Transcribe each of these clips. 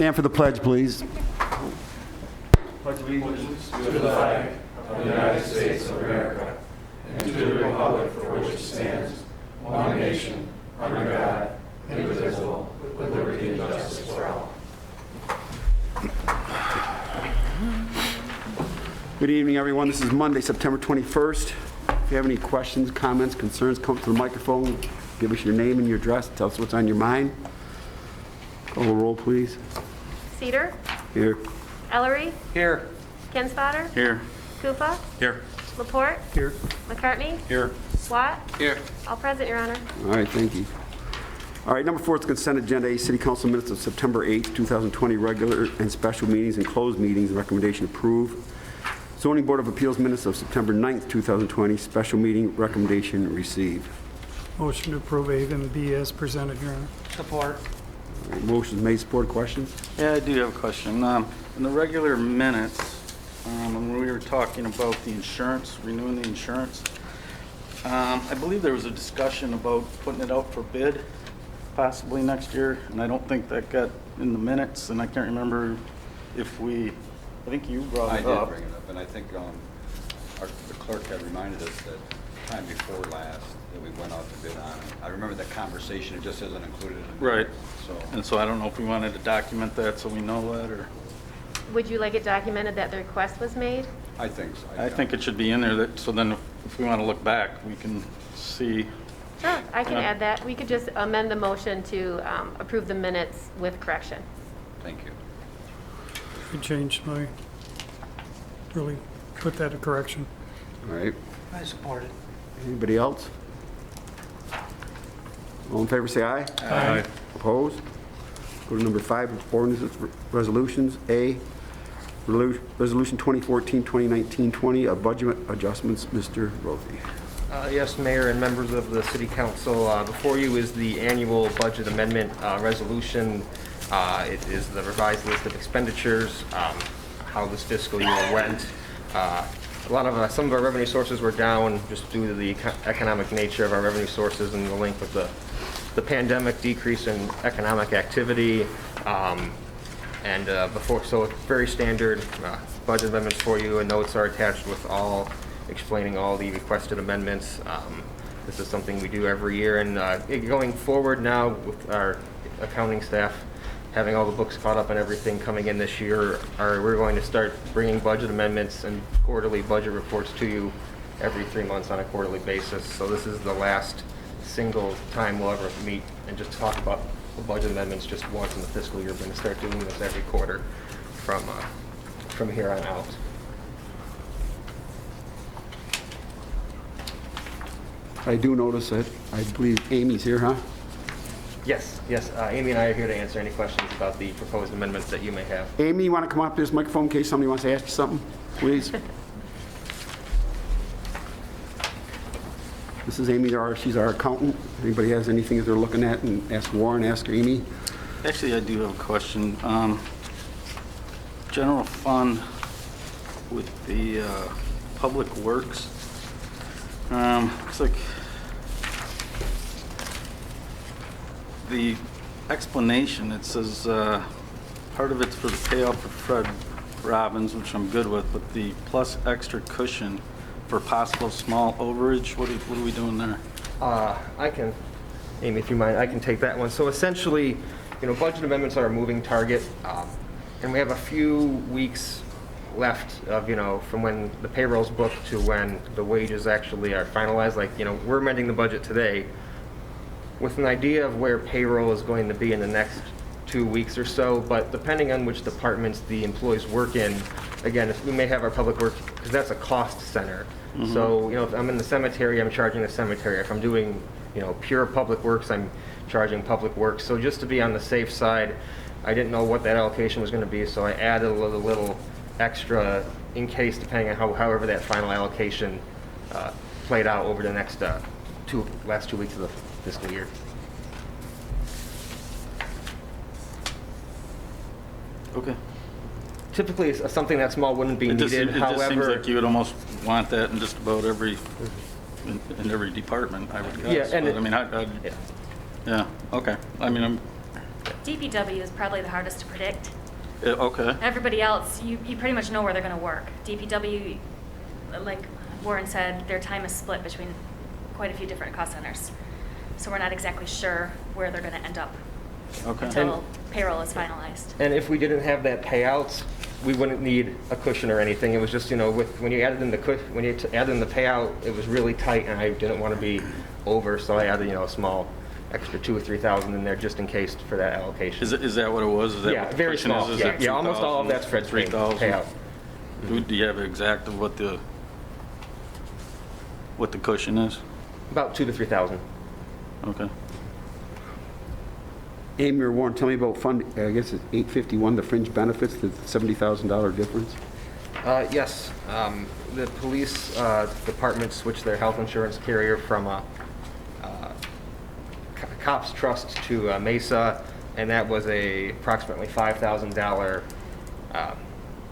Stand for the pledge, please. Pledge allegiance to the flag of the United States of America and to the republic for which it stands, one nation, under God, indivisible, with liberty and justice for all. Good evening, everyone. This is Monday, September 21st. If you have any questions, comments, concerns, come to the microphone. Give us your name and your address. Tell us what's on your mind. Call the roll, please. Cedar, Here. Ellery, Here. Kinsfater, Here. Kufa, Here. Laporte, Here. McCartney, Here. Watt, Here. all present, Your Honor. All right, thank you. All right, number 4 is consent agenda A, City Council minutes of September 8th, 2020, regular and special meetings and closed meetings. Recommendation approved. Zoning Board of Appeals minutes of September 9th, 2020, special meeting. Recommendation received. Motion to approve A and B as presented, Your Honor. Support. All right, motion's made. Support. Questions? Yeah, I do have a question. In the regular minutes, when we were talking about the insurance, renewing the insurance, I believe there was a discussion about putting it out for bid possibly next year, and I don't think that got in the minutes, and I can't remember if I think you brought it I up. did bring it up, and I think the clerk had reminded us that time before last that we went out to bid on it. I remember that conversation, it just isn't included in the Right. So, And so I don't know if we wanted to document that so we know that, or Would you like it documented that the request was made? I think so. I think it should be in there, that so then if we want to look back, we can see. Sure, I can Yeah. add that. We could just amend the motion to approve the minutes with correction. Thank you. I changed my, really put that to correction. All right. I support it. Anybody else? All in favor, say aye. Aye. Opposed? Go to number 5, ordinances, resolutions. A, Resolution 2014-2019-20 of budget adjustments. Mr. Rothy. Yes, Mayor and members of the City Council, before you is the annual budget amendment resolution. It is the revised list of expenditures, how this fiscal year went. Some of our revenue sources were down just due to the economic nature of our revenue sources and the link with the pandemic decrease in economic activity. So it's very standard budget amendments for you, and notes are attached with explaining all the requested amendments. This is something we do every year, and going forward now with our accounting staff having all the books caught up and everything coming in this year, we're going to start bringing budget amendments and quarterly budget reports to you every 3 months on a quarterly basis. So this is the last single time we'll ever meet and just talk about the budget amendments just once in the fiscal year. We're going to start doing this every quarter from here on out. I do notice that, I believe Amy's here, huh? Yes. Amy and I are here to answer any questions about the proposed amendments that you may have. Amy, you want to come up to this microphone in case somebody wants to ask you something, please? This is Amy, she's our accountant. Anybody has anything that they're looking at, and ask Warren, ask Amy. Actually, I do have a question. General fund with the public works. Looks like the explanation, it says part of it's for the payoff for Fred Robbins, which I'm good with, but the plus extra cushion for possible small overage, what are we doing there? Amy, if you mind, I can take that one. So essentially, budget amendments are a moving target, and we have a few weeks left of, from when the payroll's booked to when the wages actually are finalized. Like, we're amending the budget today with an idea of where payroll is going to be in the next 2 weeks or so, but depending on which departments the employees work in, again, we may have our public works, because that's a cost center. Mm-hmm. So, if I'm in the cemetery, I'm charging the cemetery. If I'm doing, pure public works, I'm charging public works. So just to be on the safe side, I didn't know what that allocation was going to be, so I added a little extra in case, depending on however that final allocation played out over the next last 2 weeks of the fiscal year. Okay. Typically, something that small wouldn't be needed. It just seems like you would almost want that in just about every department, I would guess. Yeah, and but, yeah, okay. Do DPW is probably the hardest to predict. Okay. Everybody else, you pretty much know where they're going to work. DPW, like Warren said, their time is split between quite a few different cost centers. So we're not exactly sure where they're going to end up Okay. until payroll is finalized. And if we didn't have that payouts, we wouldn't need a cushion or anything. It was just, when you added in added in the payout, it was really tight, and I didn't want to be over, so I added, a small extra 2,000 or 3,000 in there just in case for that allocation. Is that what it was? Is that Yeah, what the very cushion small. is? Is Yeah, that yeah, almost all of 2,000, that's Fred's 3,000? payout. Do you have an exact of what the cushion is? About 2,000 to 3,000. Okay. Amy or Warren, tell me about fund, I guess it's 851, the fringe benefits, the $70,000 difference. Yes, the police department switched their health insurance carrier from Cops Trust to Mesa, and that was approximately $5,000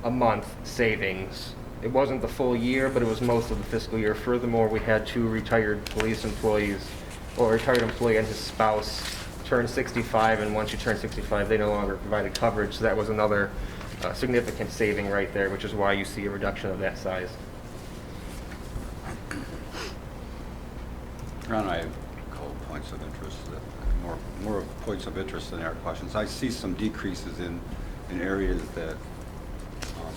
a month savings. It wasn't the full year, but it was most of the fiscal year. Furthermore, we had 2 retired police employees, or a retired employee and his spouse turned 65, and once you turn 65, they no longer provided coverage. So that was another significant saving right there, which is why you see a reduction of that size. Ron, I have a couple points of interest, more of points of interest than our questions. I see some decreases in areas that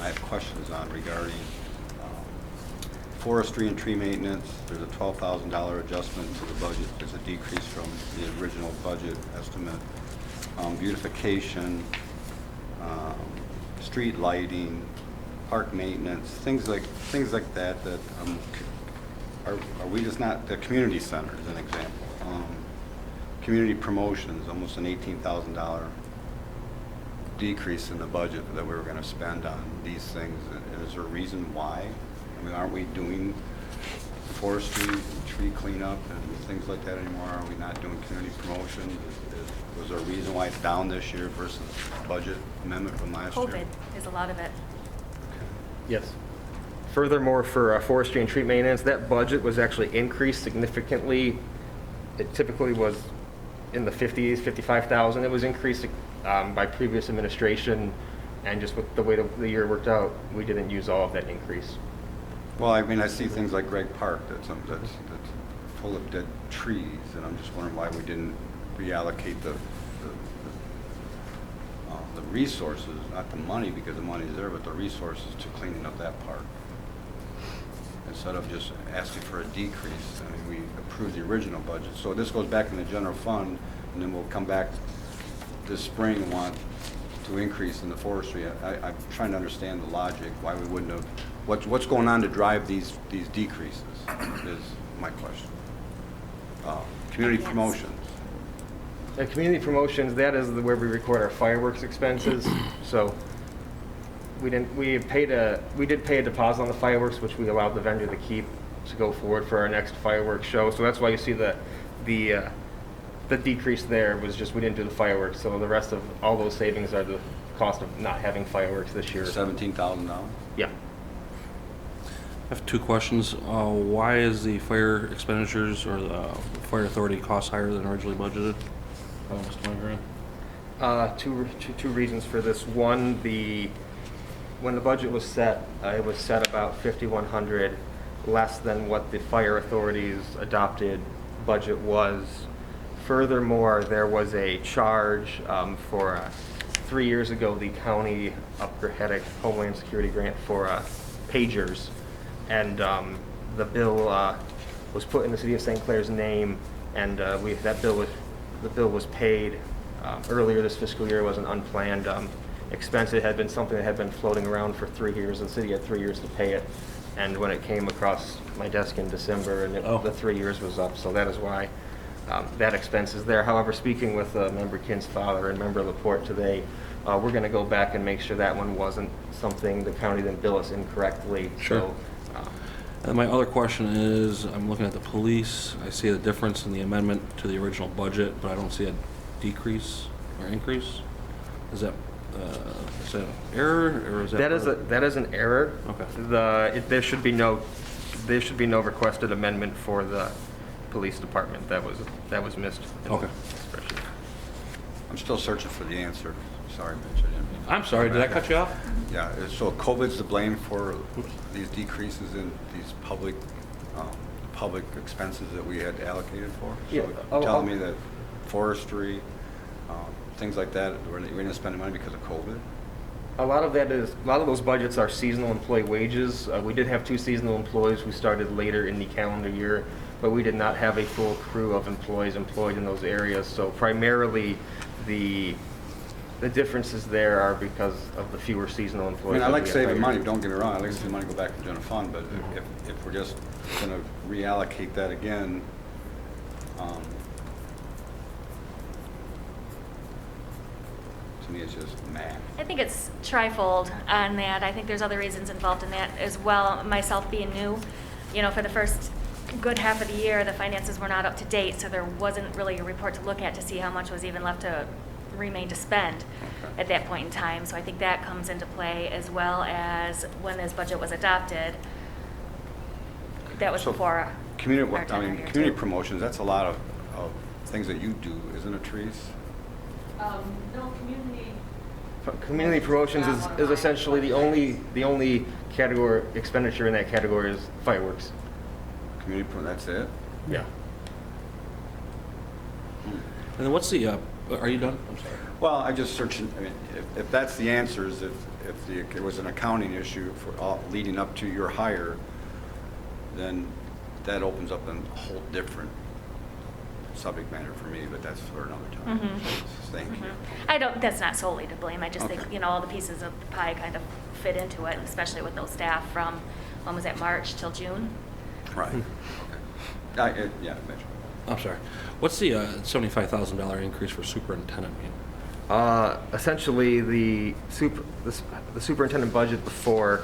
I have questions on regarding forestry and tree maintenance. There's a $12,000 adjustment to the budget. There's a decrease from the original budget estimate. Beautification, street lighting, park maintenance, things like that. Are we just not, the community center is an example. Community promotions, almost an $18,000 decrease in the budget that we were going to spend on these things. Is there a reason why? I mean, aren't we doing forestry, tree cleanup, and things like that anymore? Are we not doing community promotion? Was there a reason why it's down this year versus budget amendment from last year? COVID is a lot of it. Yes. Furthermore, for forestry and tree maintenance, that budget was actually increased significantly. It typically was in the 50s, 55,000. It was increased by previous administration, and just with the way the year worked out, we didn't use all of that increase. Well, I mean, I see things like Gregg Park that's full of dead trees, and I'm just wondering why we didn't reallocate the resources, not the money because the money is there, but the resources to cleaning up that park. Instead of just asking for a decrease. I mean, we approved the original budget. So this goes back in the general fund, and then we'll come back this spring and want to increase in the forestry. I'm trying to understand the logic, why we wouldn't have, what's going on to drive these decreases is my question. Community promotions. Community promotions, that is where we record our fireworks expenses. So we did pay a deposit on the fireworks, which we allowed the vendor to keep to go forward for our next fireworks show. So that's why you see the decrease there was just we didn't do the fireworks. So the rest of all those savings are the cost of not having fireworks this year. $17,000? Yeah. I have 2 questions. Why is the fire expenditures or the fire authority cost higher than originally budgeted? Almost 20 grand. Two reasons for this. One, when the budget was set, it was set about 5,100 less than what the fire authority's adopted budget was. Furthermore, there was a charge for 3 years ago, the county had a Homeland Security grant for pagers, and the bill was put in the city of St. Clair's name, and the bill was paid earlier this fiscal year. It was an unplanned expense. It had been something that had been floating around for 3 years. The city had 3 years to pay it, and when it came across my desk in December, and the 3 years was up, so that is why that expense is there. However, speaking with Member Kinn's father and Member Laporte today, we're going to go back and make sure that one wasn't something the county didn't bill us incorrectly. Sure. So, And my other question is, I'm looking at the police. I see a difference in the amendment to the original budget, but I don't see a decrease or increase. Is that an error, or is that? that is an error. Okay. There should be no requested amendment for the police department. That was missed. In Okay. the spreadsheet. I'm still searching for the answer. Sorry, Mitch, I didn't mean. I'm sorry, did I cut you off? Yeah, so COVID's to blame for these decreases in these public expenses that we had allocated for? Yeah, So I'll- you're telling me that forestry, things like that, we're going to spend money because of COVID? A lot of those budgets are seasonal employee wages. We did have 2 seasonal employees who started later in the calendar year, but we did not have a full crew of employees employed in those areas. So primarily, the differences there are because of the fewer seasonal I employees. mean, I that like we saving hired. money, don't get me wrong, I like to see money go back to general fund, but if we're just going to reallocate that again, to me, it's just math. I think it's trifold on that. I think there's other reasons involved in that as well. Myself being new, for the first good half of the year, the finances were not up to date, so there wasn't really a report to look at to see how much was even left to remain to spend at that point in time. So I think that comes into play, as well as when this budget was adopted. That was So before Community, our tenure here, community too. promotions, that's a lot of things that you do, isn't it, Therese? No, community. Community promotions is essentially the only category expenditure in that category is fireworks. Community, that's it? Yeah. And then what's the, are you done? I'm sorry. Well, I just searching, I mean, if that's the answers, if it was an accounting issue for all leading up to your hire, then that opens up a whole different subject matter for me, but that's for another time. Mhm. Thank you. That's not solely to blame. I just think, Okay. all the pieces of the pie kind of fit into it, especially with those staff from, when was that, March till June? Right, okay. Yeah, Mitch. I'm sorry. What's the $75,000 increase for superintendent mean? Essentially, the superintendent budget before,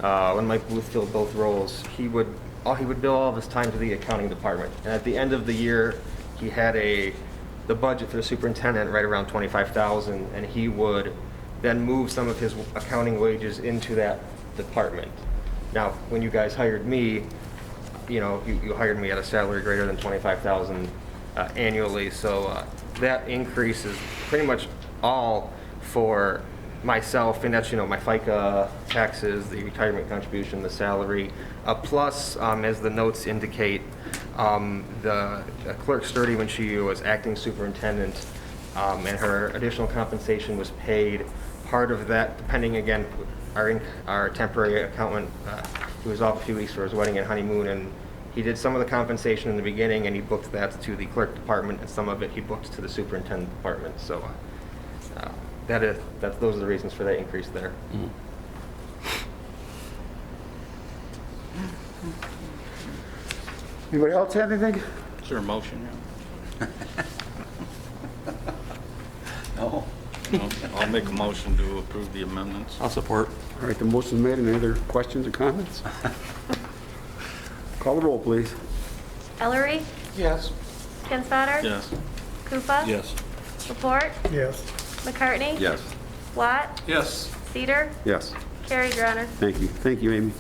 when Mike Booth filled both roles, he would bill all of his time to the accounting department. And at the end of the year, he had the budget for the superintendent right around $25,000, and he would then move some of his accounting wages into that department. Now, when you guys hired me, you hired me at a salary greater than $25,000 annually, so that increase is pretty much all for myself, and that's, my FICA taxes, the retirement contribution, the salary, plus, as the notes indicate, the clerk Sturdy, when she was acting superintendent, and her additional compensation was paid, part of that, depending again, our temporary accountant, who was off a few weeks for his wedding and honeymoon, and he did some of the compensation in the beginning, and he booked that to the clerk department, and some of it he booked to the superintendent department. So those are the reasons for that increase there. Anybody else have anything? Is there a motion? No. No? I'll make a motion to approve the amendments. I'll support. All right, the motion's made. Any other questions or comments? Call the roll, please. Ellery? Yes. Kinsfater? Yes. Koopa? Yes. Report? Yes. McCartney? Yes. Watt? Yes. Cedar? Yes. Carried, Your Honor. Thank you. Thank you, Amy.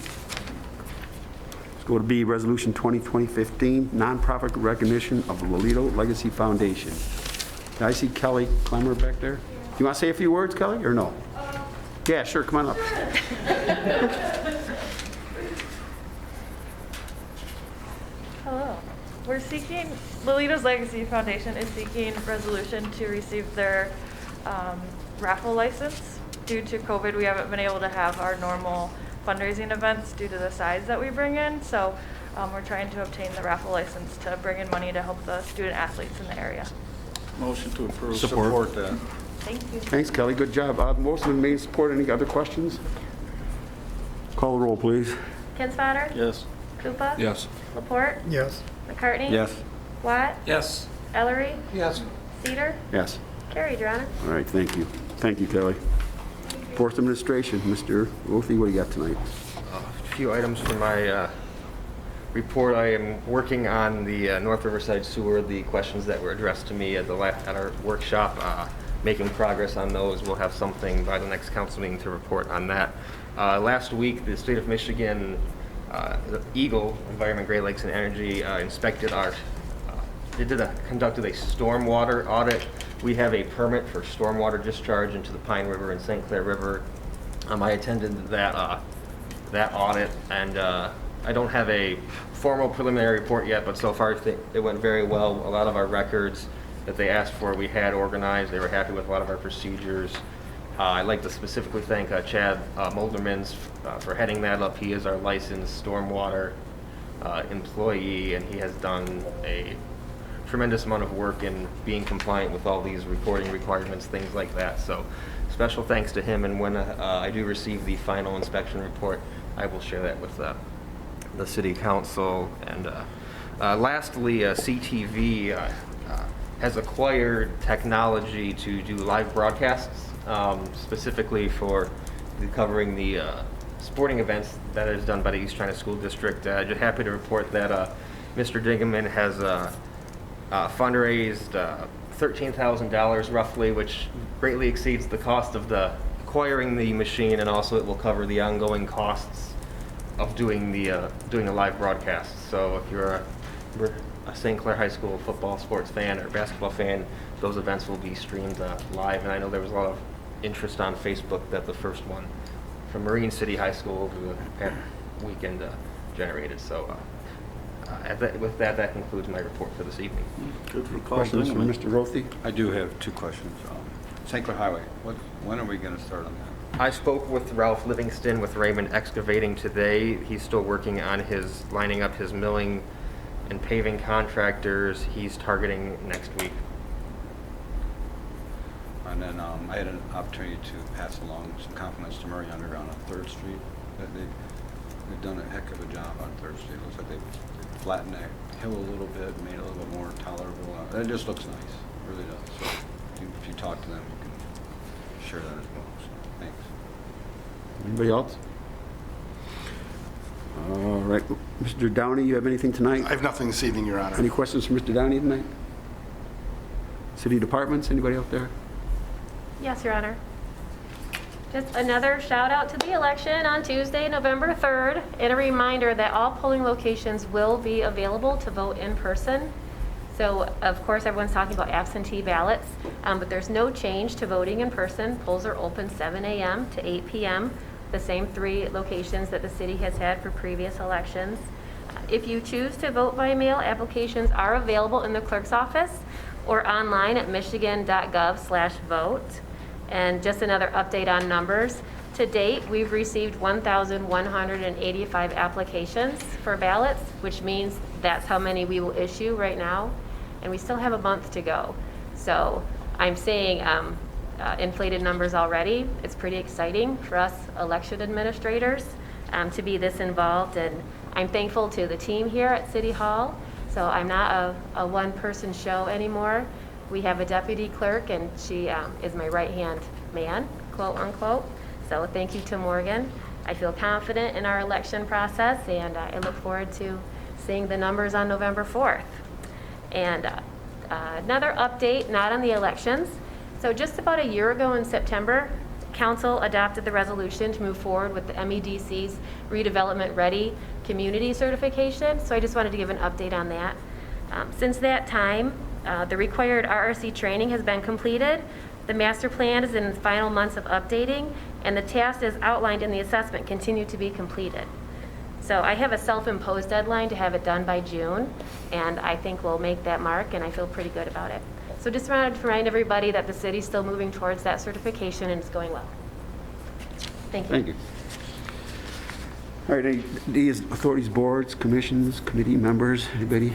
Let's go to B, Resolution 2020-15, Nonprofit Recognition of the Lolito Legacy Foundation. Can I see Kelly Clemmer back there? Do you want to say a few words, Kelly, or no? Yeah, sure, come on up. Hello. We're seeking, Lolito's Legacy Foundation is seeking resolution to receive their raffle license. Due to COVID, we haven't been able to have our normal fundraising events due to the size that we bring in. So we're trying to obtain the raffle license to bring in money to help the student athletes in the area. Motion to approve. Support. that. Thank you. Thanks, Kelly, good job. Motion been made, support. Any other questions? Call the roll, please. Kinsfater? Yes. Koopa? Yes. Report? Yes. McCartney? Yes. Watt? Yes. Ellery? Yes. Cedar? Yes. Carried, Your Honor. All right, thank you. Thank you, Kelly. Fourth Administration, Mr. Wolfie, what do you got tonight? A few items from my report. I am working on the North Riverside Sewer, the questions that were addressed to me at our workshop, making progress on those. We'll have something by the next council meeting to report on that. Last week, the state of Michigan, the Eagle, Environment, Great Lakes and Energy, inspected our conducted a stormwater audit. We have a permit for stormwater discharge into the Pine River and St. Clair River. I attended that audit, and I don't have a formal preliminary report yet, but so far I think it went very well. A lot of our records that they asked for, we had organized. They were happy with a lot of our procedures. I'd like to specifically thank Chad Moldermans for heading that up. He is our licensed stormwater employee, and he has done a tremendous amount of work in being compliant with all these reporting requirements, things like that. So special thanks to him, and when I do receive the final inspection report, I will share that with the City Council. And lastly, CTV has acquired technology to do live broadcasts, specifically for covering the sporting events that is done by the East China School District. Just happy to report that Mr. Dingaman has fundraised $13,000 roughly, which greatly exceeds the cost of acquiring the machine, and also it will cover the ongoing costs of doing the live broadcast. So if you're a St. Clair High School football sports fan or basketball fan, those events will be streamed live. And I know there was a lot of interest on Facebook that the first one from Marine City High School over the past weekend generated. So with that concludes my report for this evening. Good for call. Questions from Mr. Rothy? I do have two questions. St. Clair Highway, when are we going to start on that? I spoke with Ralph Livingston with Raymond Excavating today. He's still working on lining up his milling and paving contractors. He's targeting next week. And then I had an opportunity to pass along some compliments to Murray Underground on 3rd Street. That they've done a heck of a job on 3rd Street. It looks like they've flattened that hill a little bit, made it a little bit more tolerable. It just looks nice. It really does. So if you talk to them, you can share that as well. So thanks. Anybody else? All right. Mr. Downey, you have anything tonight? I have nothing this evening, Your Honor. Any questions for Mr. Downey tonight? City departments, anybody out there? Yes, Your Honor. Just another shout out to the election on Tuesday, November 3rd, and a reminder that all polling locations will be available to vote in person. So, of course, everyone's talking about absentee ballots, but there's no change to voting in person. Polls are open 7 a.m. to 8 p.m., the same 3 locations that the city has had for previous elections. If you choose to vote by mail, applications are available in the clerk's office or online at michigan.gov/vote. And just another update on numbers. To date, we've received 1,185 applications for ballots, which means that's how many we will issue right now. And we still have a month to go. So I'm saying inflated numbers already. It's pretty exciting for us election administrators to be this involved. And I'm thankful to the team here at City Hall. So I'm not a one-person show anymore. We have a deputy clerk, and she is my right-hand man, quote unquote. So thank you to Morgan. I feel confident in our election process, and I look forward to seeing the numbers on November 4th. And another update, not on the elections. So just about a year ago in September, Council adopted the resolution to move forward with the MEDC's Redevelopment Ready Community Certification. So I just wanted to give an update on that. Since that time, the required RRC training has been completed. The master plan is in the final months of updating, and the tasks as outlined in the assessment continue to be completed. So I have a self-imposed deadline to have it done by June, and I think we'll make that mark, and I feel pretty good about it. So just wanted to remind everybody that the city's still moving towards that certification, and it's going well. Thank you. Thank you. All right, any these authorities, boards, commissions, committee members, anybody?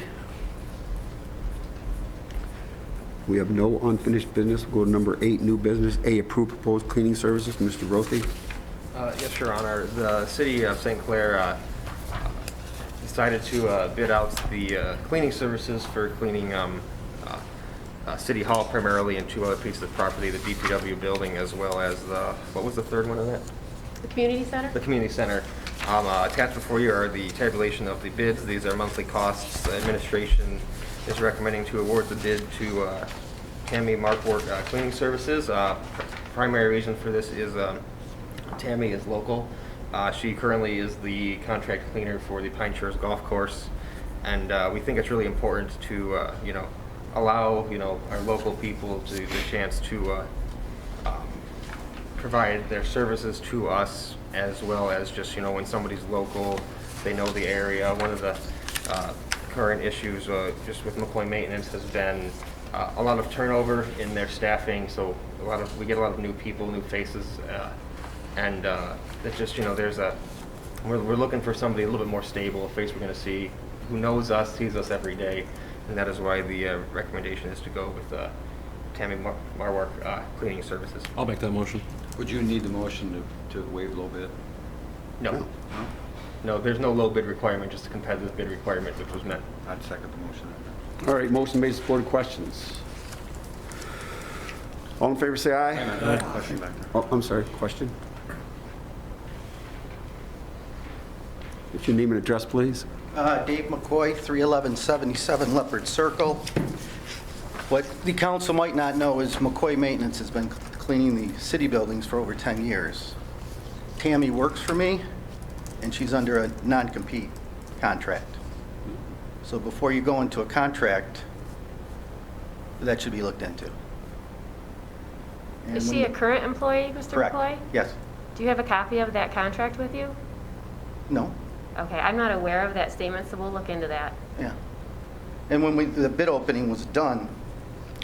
We have no unfinished business. We'll go to number 8, new business. A, approve proposed cleaning services. Mr. Rothy. Yes, Your Honor. The city of St. Clair decided to bid out the cleaning services for cleaning City Hall primarily, and 2 other pieces of property, the DPW building, as well as what was the third one of that? The community center? The community center. Attached before you are the tabulation of the bids. These are monthly costs. The administration is recommending to award the bid to Tammy Markwork Cleaning Services. Primary reason for this is Tammy is local. She currently is the contract cleaner for the Pine Shores Golf Course, and we think it's really important to allow, our local people the chance to provide their services to us, as well as just, when somebody's local, they know the area. One of the current issues just with McCoy Maintenance has been a lot of turnover in their staffing, so we get a lot of new people, new faces, and it's just, we're looking for somebody a little bit more stable, a face we're going to see, who knows us, sees us every day, and that is why the recommendation is to go with Tammy Marwark Cleaning Services. I'll make that motion. Would you need the motion to waive a little bit? No. No, there's no low bid requirement, just a competitive bid requirement, which was met. I'd second the motion. All right, motion made, supported, questions? All in favor, say aye. Question back there. Oh, I'm sorry, question? What's your name and address, please? Dave McCoy, 31177 Leopard Circle. What the council might not know is McCoy Maintenance has been cleaning the city buildings for over 10 years. Tammy works for me, and she's under a non-compete contract. So before you go into a contract, that should be looked into. And Is when she a the- current employee, Mr. Correct. McCoy? Yes. Do you have a copy of that contract with you? No? Okay, I'm not aware of that statement, so we'll look into that. Yeah. And when the bid opening was done,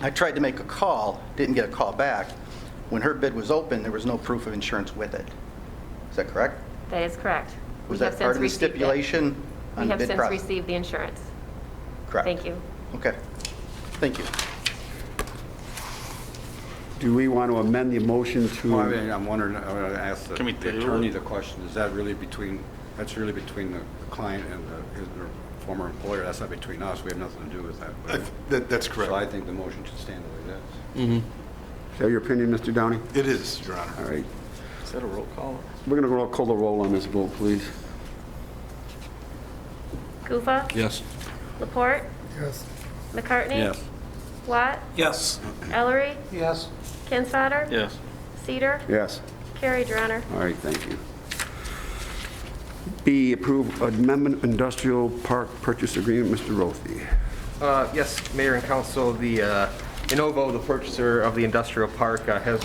I tried to make a call, didn't get a call back. When her bid was open, there was no proof of insurance with it. Is that correct? That is correct. Was We have that part since of the received it. stipulation on We the have bid since process? received the insurance. Correct. Thank you. Okay. Thank you. Do we want to amend the motion to? Well, I mean, I'm wondering, I want to ask the Can we the table attorney it? the question, is that really between, that's really between the client and their former employer? That's not between us, we have nothing to do with that. That's correct. So I think the motion should stand the way it is. Is that your opinion, Mr. Downey? It is, Your Honor. All right. Is that a roll call? We're going to call the roll on this vote, please. Gufa? Yes. Laporte? Yes. McCartney? Yes. Watt? Yes. Ellery? Yes. Kinsfater? Yes. Cedar? Yes. Carried, Your Honor. All right, thank you. B, approve amendment industrial park purchase agreement, Mr. Rothy. Yes, Mayor and Council, the Innovo, the purchaser of the industrial park, has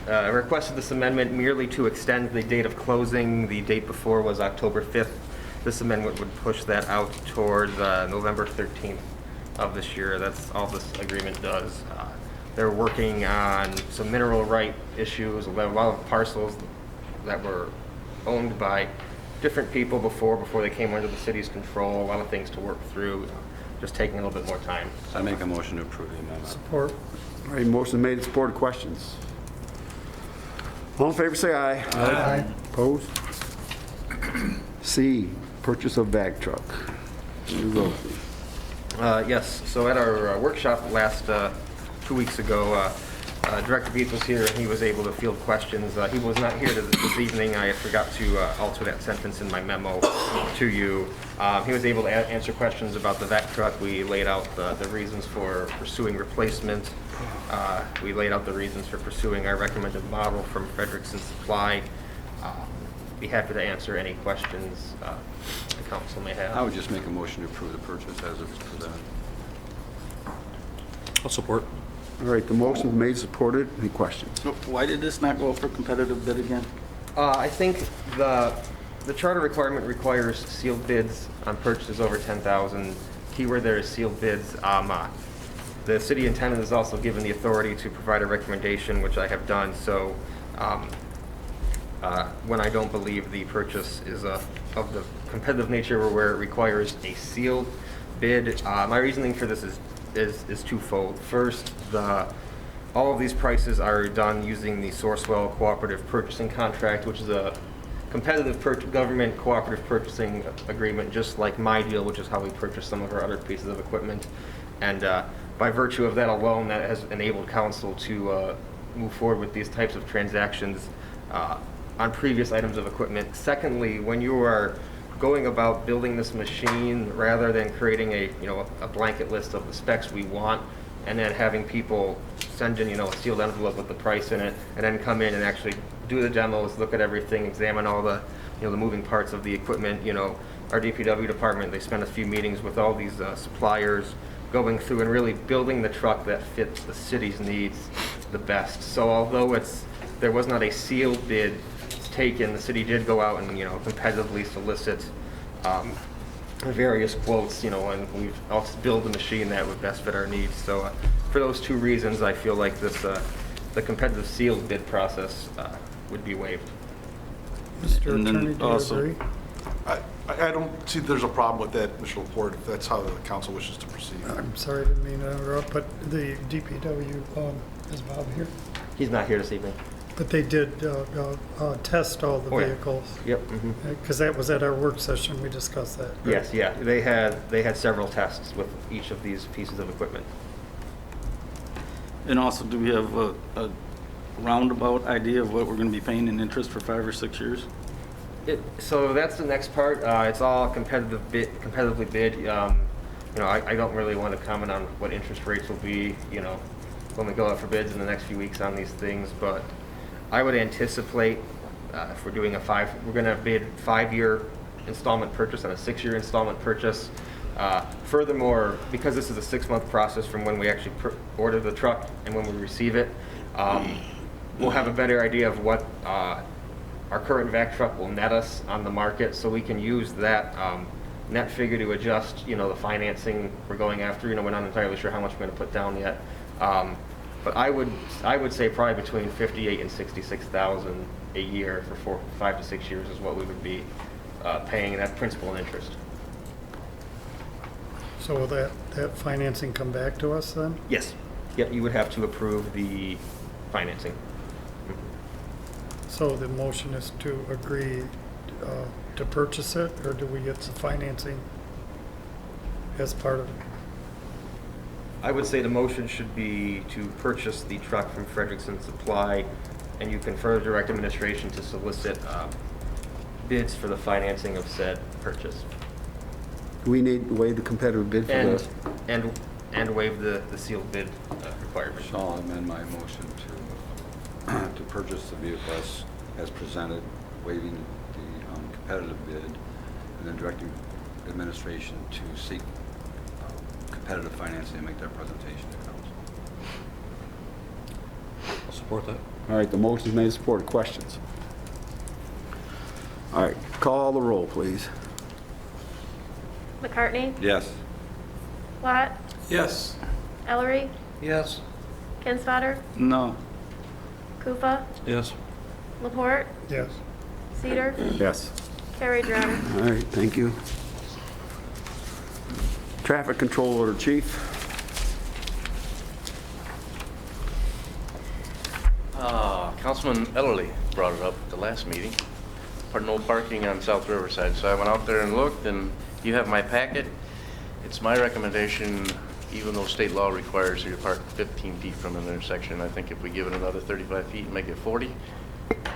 requested this amendment merely to extend the date of closing. The date before was October 5th. This amendment would push that out toward November 13th of this year. That's all this agreement does. They're working on some mineral right issues, a lot of parcels that were owned by different people before they came under the city's control, a lot of things to work through, just taking a little bit more time. I make a motion to approve the amendment. Support. All right, motion made and supported, questions? All in favor, say aye. Aye. Opposed? C, purchase of vac truck. Mr. Rothy. Yes, so at our workshop last 2 weeks ago, Director Beeth was here and he was able to field questions. He was not here this evening. I forgot to alter that sentence in my memo to you. He was able to answer questions about the vac truck. We laid out the reasons for pursuing replacement. We laid out the reasons for pursuing our recommended model from Frederickson Supply. Be happy to answer any questions the council may have. I would just make a motion to approve the purchase as it's presented. I'll support. All right, the motion's made, supported. Any questions? Why did this not go for competitive bid again? I think the charter requirement requires sealed bids on purchases over 10,000. Keyword there is sealed bids. The city intendant is also given the authority to provide a recommendation, which I have done. So when I don't believe the purchase is of the competitive nature or where it requires a sealed bid, my reasoning for this is twofold. First, all of these prices are done using the Sourcewell Cooperative Purchasing Contract, which is a competitive government cooperative purchasing agreement, just like my deal, which is how we purchase some of our other pieces of equipment. And by virtue of that alone, that has enabled council to move forward with these types of transactions on previous items of equipment. Secondly, when you are going about building this machine, rather than creating a blanket list of the specs we want, and then having people send in a sealed envelope with the price in it, and then come in and actually do the demos, look at everything, examine all the the moving parts of the equipment. Our DPW department, they spend a few meetings with all these suppliers, going through and really building the truck that fits the city's needs the best. So although there was not a sealed bid taken, the city did go out and, competitively solicit various quotes, and we've also built a machine that would best fit our needs. So for those two reasons, I feel like the competitive sealed bid process would be waived. Mr. And then Attorney, do you also- agree? I don't see there's a problem with that, Mr. Laporte, if that's how the council wishes to proceed. I'm sorry, I didn't mean to interrupt, but the DPW, is Bob here? He's not here this evening. But they did test all the Oh, yeah. vehicles. Yep. Because that was at our work session, we discussed that. right? Yes, yeah. They had several tests with each of these pieces of equipment. And also, do we have a roundabout idea of what we're going to be paying in interest for 5 or 6 years? So that's the next part. It's all competitively bid. I don't really want to comment on what interest rates will be, when we go out for bids in the next few weeks on these things. But I would anticipate if we're doing we're going to bid 5-year installment purchase and a 6-year installment purchase. Furthermore, because this is a 6-month process from when we actually order the truck and when we receive it, we'll have a better idea of what our current vac truck will net us on the market, so we can use that net figure to adjust, the financing we're going after. We're not entirely sure how much we're going to put down yet. But I would say probably between $58,000 and $66,000 a year for 5 to 6 years is what we would be paying, that principal and interest. So will that financing come back to us then? Yes. Yep, you would have to approve the financing. So the motion is to agree to purchase it, or do we get the financing as part of it? I would say the motion should be to purchase the truck from Frederickson Supply, and you can further direct administration to solicit bids for the financing of said purchase. Do we need to waive the competitive bid for this? And waive the sealed bid requirement. So I'll amend my motion to purchase the vehicle as presented, waiving the competitive bid, and then directing administration to seek competitive financing and make that presentation to council. I'll support that. All right, the motion is made and supported. Questions? All right, call the roll, please. McCartney? Yes. Platt? Yes. Ellery? Yes. Kinsfater? No. Kufa? Yes. Laporte? Yes. Cedar? Yes. Carried, Your Honor. All right, thank you. Traffic control order, chief. Councilman Ellerly brought it up at the last meeting, for no parking on South Riverside. So I went out there and looked, and you have my packet. It's my recommendation, even though state law requires you to park 15 feet from an intersection, I think if we give it another 35 feet and make it 40,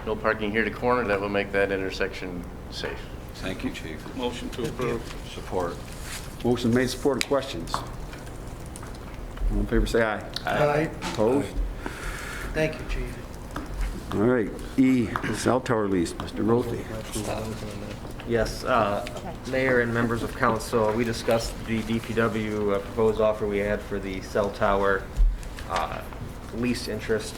no parking here to corner, that will make that intersection safe. Thank you, chief. Motion to approve. Support. Motion made, supported. Questions? All in favor, say aye. Aye. Opposed? Thank you, chief. All right, E, cell tower lease, Mr. Rothy. Yes, Mayor and members of council, we discussed the DPW proposed offer we had for the cell tower lease interest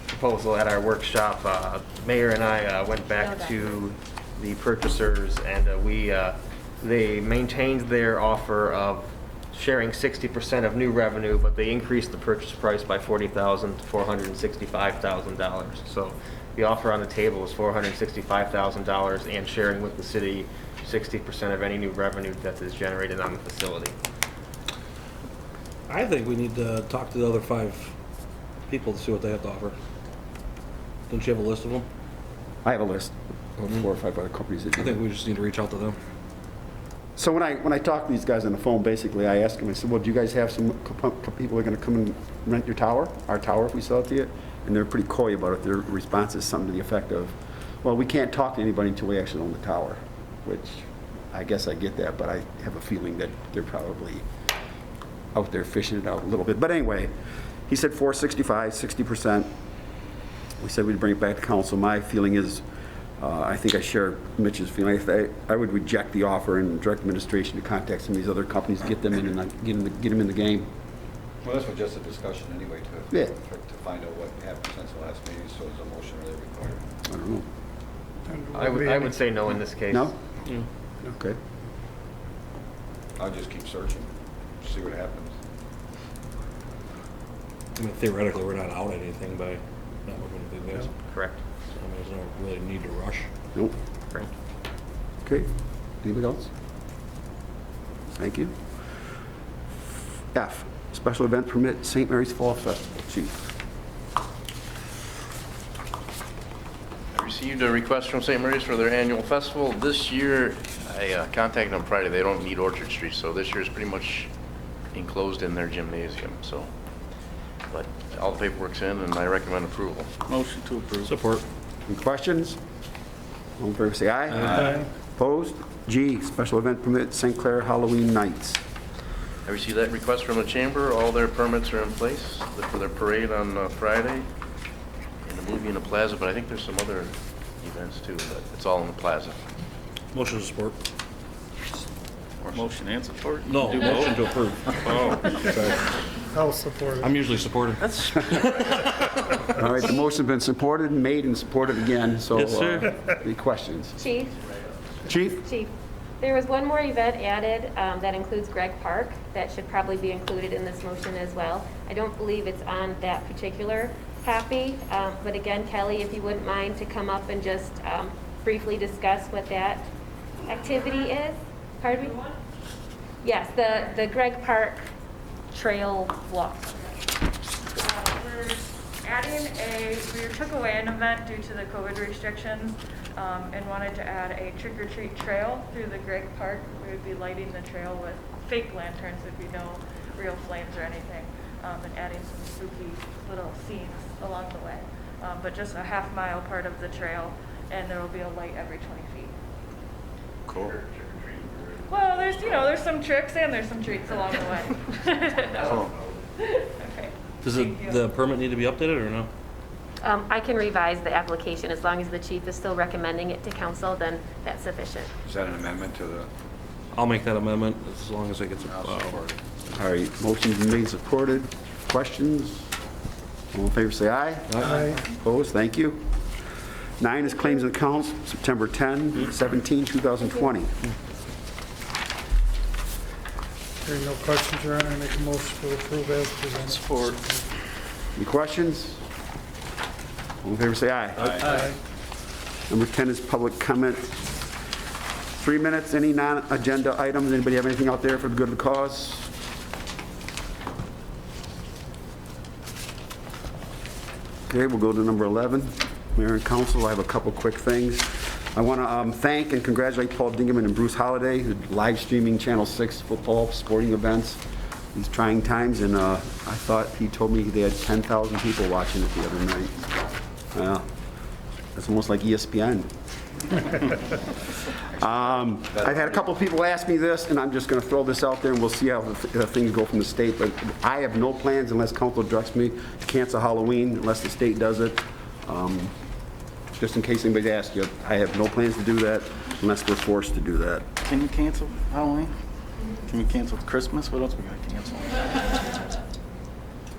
proposal at our workshop. Mayor and I went back to the purchasers, and they maintained their offer of sharing 60% of new revenue, but they increased the purchase price by $40,000 to $465,000. So the offer on the table is $465,000 and sharing with the city 60% of any new revenue that is generated on the facility. I think we need to talk to the other 5 people to see what they have to offer. Don't you have a list of them? I have a list of 4 or 5 other companies that do I think we just need to reach out to them. So when I talked to these guys on the phone, basically, I asked them, I said, well, do you guys have some people who are going to come and rent your tower, our tower, if we sell it to you? And they're pretty coy about it. Their response is something to the effect of, well, we can't talk to anybody until we actually own the tower, which I guess I get that, but I have a feeling that they're probably out there fishing it out a little bit. But anyway, he said 465, 60%. We said we'd bring it back to council. My feeling is I think I share Mitch's feeling. I would reject the offer and direct administration to contact some of these other companies, get them in and get them in the game. Well, this was just a discussion anyway Yeah. to find out what happened since the last meeting, so is a motion really required? I don't know. And I would say no in this case. No? Okay. I'll just keep searching, see what happens. I mean, theoretically, we're not out anything by not looking at these guys. Correct. So, I mean, there's no really need to rush. Nope. Correct. Okay. Anybody else? Thank you. F, special event permit, St. Mary's Fall Festival. Chief. I received a request from St. Mary's for their annual festival. This year, I contacted them Friday. They don't need Orchard Street, so this year is pretty much enclosed in their gymnasium, so. But all the paperwork's in, and I recommend approval. Motion to approve. Support. Any questions? All in favor, say aye. Aye. Opposed? G, special event permit, St. Clair Halloween Nights. I received that request from the chamber. All their permits are in place for their parade on Friday, and the movie in the plaza, but I think there's some other events too, but it's all in the plaza. Motion to support. Or motion and support? No, Do motion both? to approve. Oh. Sorry. I'll support it. I'm usually supporting. All right, the motion's been supported, made, and supported again, so. Yes, sir. Any questions? Chief? Chief? Chief, there was one more event added that includes Greg Park that should probably be included in this motion as well. I don't believe it's on that particular copy, but again, Kelly, if you wouldn't mind to come up and just briefly discuss what that activity is. Pardon me? Yes, the Greg Park Trail Walk. We're adding we took away an event due to the COVID restrictions and wanted to add a trick-or-treat trail through the Greg Park. We would be lighting the trail with fake lanterns, there'd be no real flames or anything, and adding some spooky little scenes along the way. But just a half-mile part of the trail, and there will be a light every 20 feet. Cool. Well, there's some tricks and there's some treats along the way. Oh. Okay. Does Thank you. the permit need to be updated or no? I can revise the application as long as the chief is still recommending it to council, then that's sufficient. Is that an amendment to the? I'll make that amendment as long as it gets. I'll support it. All right, motion's been made, supported. Questions? All in favor, say aye. Aye. Opposed? Thank you. 9 is claims and accounts, September 10, 17, 2020. Hearing no questions, Your Honor, I make a motion to approve as presented. Support. Any questions? All in favor, say aye. Aye. Number 10 is public comment. 3 minutes, any non-agenda items? Anybody have anything out there for the good of the cause? Okay, we'll go to number 11. Mayor and council, I have a couple quick things. I want to thank and congratulate Paul Dingerman and Bruce Holliday, who live streaming Channel 6 football sporting events these trying times, and I thought he told me they had 10,000 people watching it the other night. Yeah, that's almost like ESPN. I've had a couple of people ask me this, and I'm just going to throw this out there, and we'll see how things go from the state. But I have no plans, unless council directs me, to cancel Halloween, unless the state does it. Just in case anybody asks you, I have no plans to do that, unless we're forced to do that. Can you cancel Halloween? Can we cancel Christmas? What else we gotta cancel?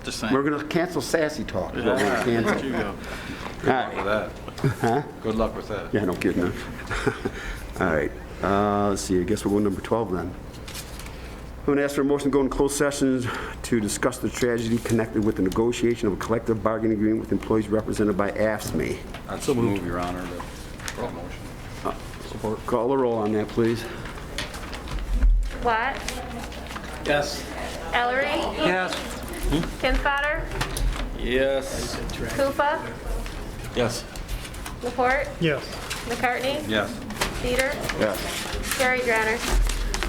Just saying. We're going to cancel Sassy Talk. Is what we're Yeah, gonna there cancel. you go. Good luck with that. Huh? Good luck with that. Yeah, no kidding. Huh? All right. Let's see. I guess we'll go number 12 then. I'm going to ask for a motion to go into closed sessions to discuss the tragedy connected with the negotiation of a collective bargaining agreement with employees represented by AFSCME. I'd so move, Your Honor, that motion. Support. Call the roll on that, please. Watt? Yes. Ellery? Yes. Kinsfater? Yes. Koopa? Yes. Laporte? Yes. McCartney? Yes. Peter? Yes. Carried, Your Honor.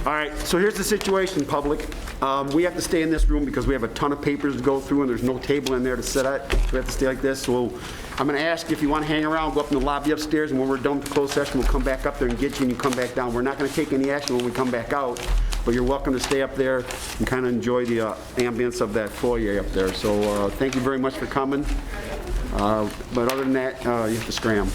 All right, so here's the situation, public. We have to stay in this room because we have a ton of papers to go through and there's no table in there to sit at. So we have to stay like this. So I'm going to ask if you want to hang around, go up in the lobby upstairs, and when we're done with the closed session, we'll come back up there and get you and you come back down. We're not going to take any action when we come back out, but you're welcome to stay up there and kind of enjoy the ambience of that foyer up there. So thank you very much for coming. But other than that, you have to scram.